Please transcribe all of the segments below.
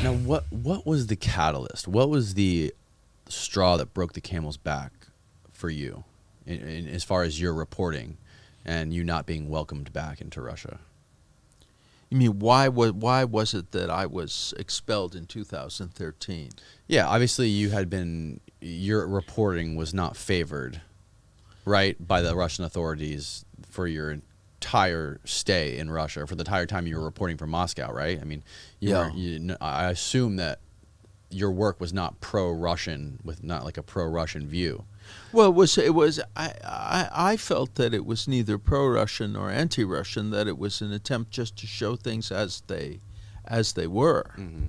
Now, what was the catalyst? What was the straw that broke the camel's back for you, as far as your reporting and you not being welcomed back into Russia? You mean why was it that I was expelled in 2013? Yeah, obviously your reporting was not favored, right, by the Russian authorities for your entire stay in Russia, for the entire time you were reporting from Moscow, right? I mean, I assume that your work was not pro-Russian, with not like a pro-Russian view. Well, it was. I felt that it was neither pro-Russian nor anti-Russian. That it was an attempt just to show things as they were. Mm-hmm.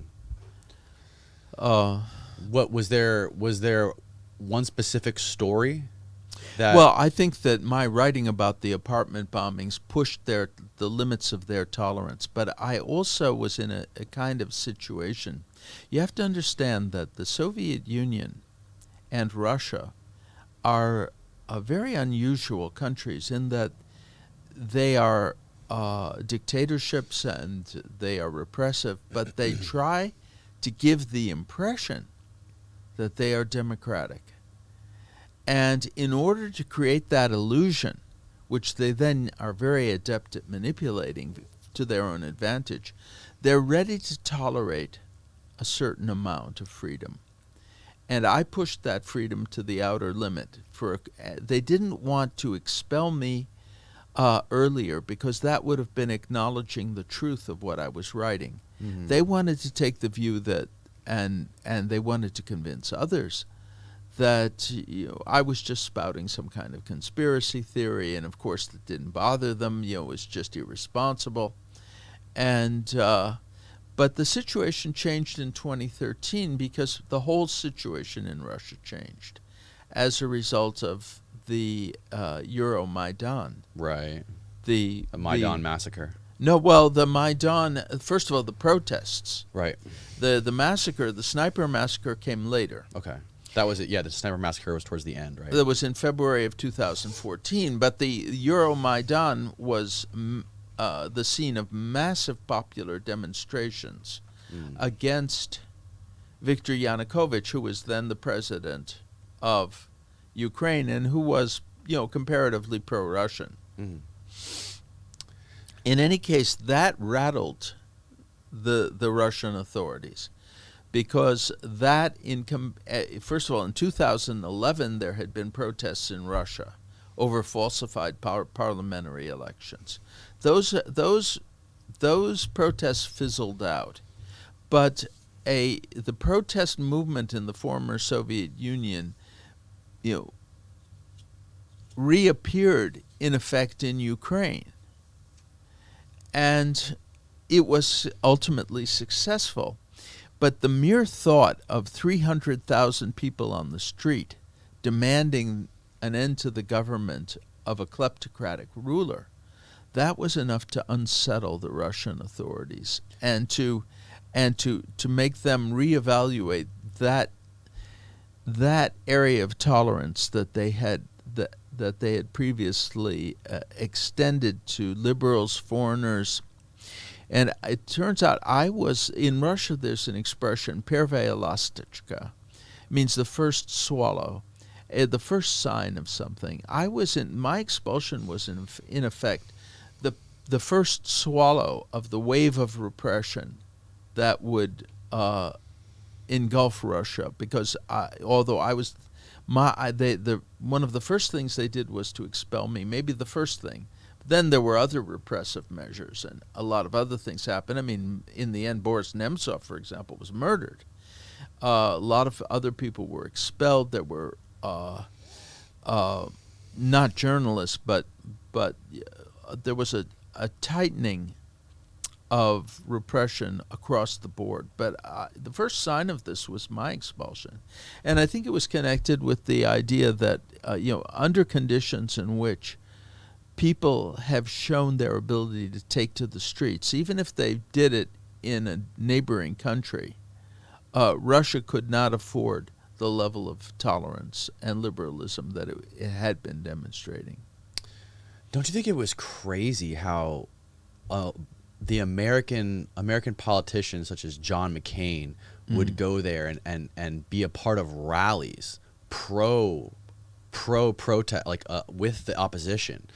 What was there? Was there one specific story? Well, I think that my writing about the apartment bombings pushed the limits of their tolerance. But I also was in a kind of situation. You have to understand that the Soviet Union and Russia are very unusual countries in that they are dictatorships and they are repressive, but they try to give the impression that they are democratic. And in order to create that illusion, which they then are very adept at manipulating to their own advantage, they're ready to tolerate a certain amount of freedom. And I pushed that freedom to the outer limit. They didn't want to expel me earlier because that would have been acknowledging the truth of what I was writing. Mm-hmm. They wanted to take the view that, and they wanted to convince others that I was just spouting some kind of conspiracy theory, and of course that didn't bother them. It was just irresponsible. And but the situation changed in 2013 because the whole situation in Russia changed as a result of the Maidan. Right. The Maidan massacre. No, well, the Maidan, first of all, the protests. Right. The massacre, the sniper massacre came later. Okay. That was it. Yeah, the sniper massacre was towards the end, right? That was in February of 2014. But the Maidan was the scene of massive popular demonstrations against Viktor Yanukovych, who was then the president of Ukraine and who was, comparatively pro-Russian. Mm. In any case, that rattled the Russian authorities. Because that, first of all, in 2011, there had been protests in Russia over falsified parliamentary elections. Those protests fizzled out, but the protest movement in the former Soviet Union, reappeared in effect in Ukraine, and it was ultimately successful. But the mere thought of 300,000 people on the street demanding an end to the government of a kleptocratic ruler, that was enough to unsettle the Russian authorities and to make them reevaluate that area of tolerance that they had previously extended to liberals, foreigners. And it turns out in Russia there's an expression, первая ласточка, means the first swallow, the first sign of something. My expulsion was in effect the first swallow of the wave of repression that would engulf Russia, because although I was, one of the first things they did was to expel me, maybe the first thing. Then there were other repressive measures, and a lot of other things happened. I mean, in the end, Boris Nemtsov, for example, was murdered. A lot of other people were expelled. There were not journalists, but there was a tightening of repression across the board. But the first sign of this was my expulsion. And I think it was connected with the idea that, under conditions in which people have shown their ability to take to the streets, even if they did it in a neighboring country, Russia could not afford the level of tolerance and liberalism that it had been demonstrating. Don't you think it was crazy how the American politicians such as John McCain would go there and be a part of rallies pro protest, like with the opposition,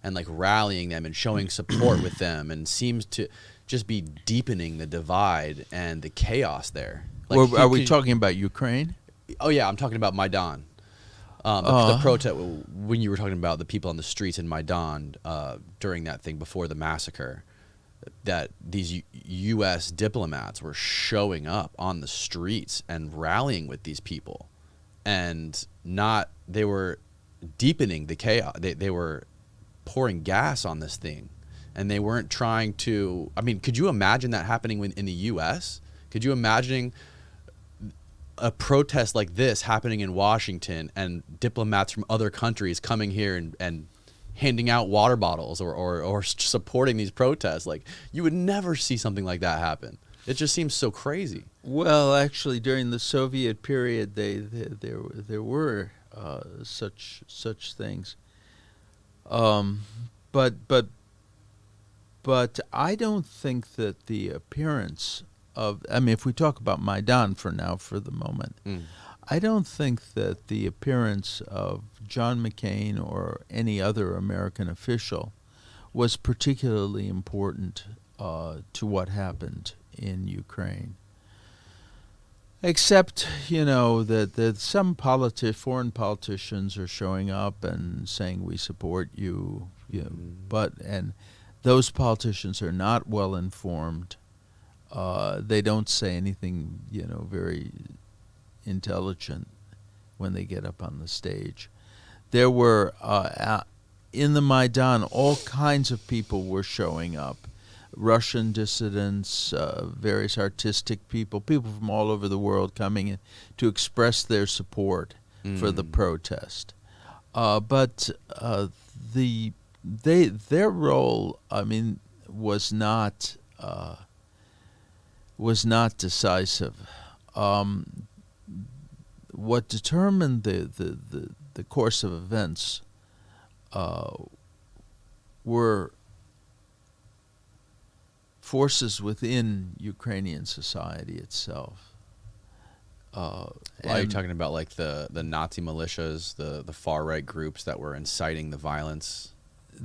and like rallying them and showing support with them, and seems to just be deepening the divide and the chaos there. Like, Well, are we talking about Ukraine? Oh yeah, I'm talking about Maidan. The protest, when you were talking about the people on the streets in Maidan during that thing before the massacre, that these U.S. diplomats were showing up on the streets and rallying with these people, and they were deepening the chaos. They were pouring gas on this thing, and they weren't trying to. I mean, could you imagine that happening in the U.S.? Could you imagine a protest like this happening in Washington and diplomats from other countries coming here and handing out water bottles or supporting these protests? Like, you would never see something like that happen. It just seems so crazy. Well, actually, during the Soviet period, there were such things. But I don't think that the appearance of, I mean, if we talk about Maidan for the moment, I don't think that the appearance of John McCain or any other American official was particularly important to what happened in Ukraine. Except, that some foreign politicians are showing up and saying we support you, and those politicians are not well informed. They don't say anything, very intelligent when they get up on the stage. There were, in the Maidan, all kinds of people were showing up. Russian dissidents, various artistic people from all over the world coming in to express their support for the protest. But their role, I mean, was not decisive. What determined the course of events were forces within Ukrainian society itself. Are you talking about like the Nazi militias, the far right groups that were inciting the violence?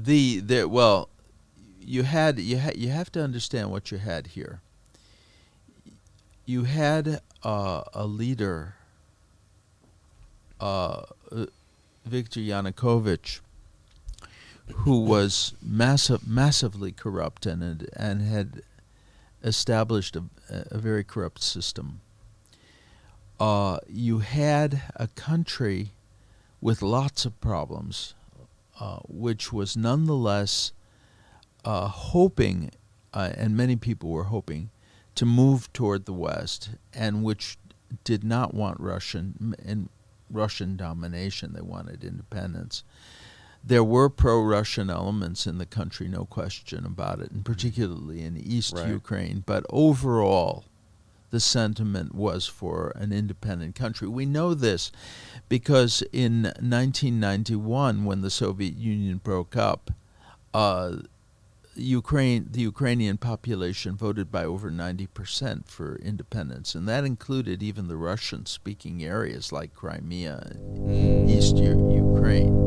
Well, you have to understand what you had here. You had a leader, Viktor Yanukovych, who was massively corrupt and had established a very corrupt system. You had a country with lots of problems, which was nonetheless hoping, and many people were hoping, to move toward the West, and which did not want Russian domination. They wanted independence. There were pro-Russian elements in the country, no question about it, and particularly in East Ukraine. But overall, the sentiment was for an independent country. We know this because in 1991, when the Soviet Union broke up, the Ukrainian population voted by over 90% for independence, and that included even the Russian-speaking areas like Crimea and East Ukraine.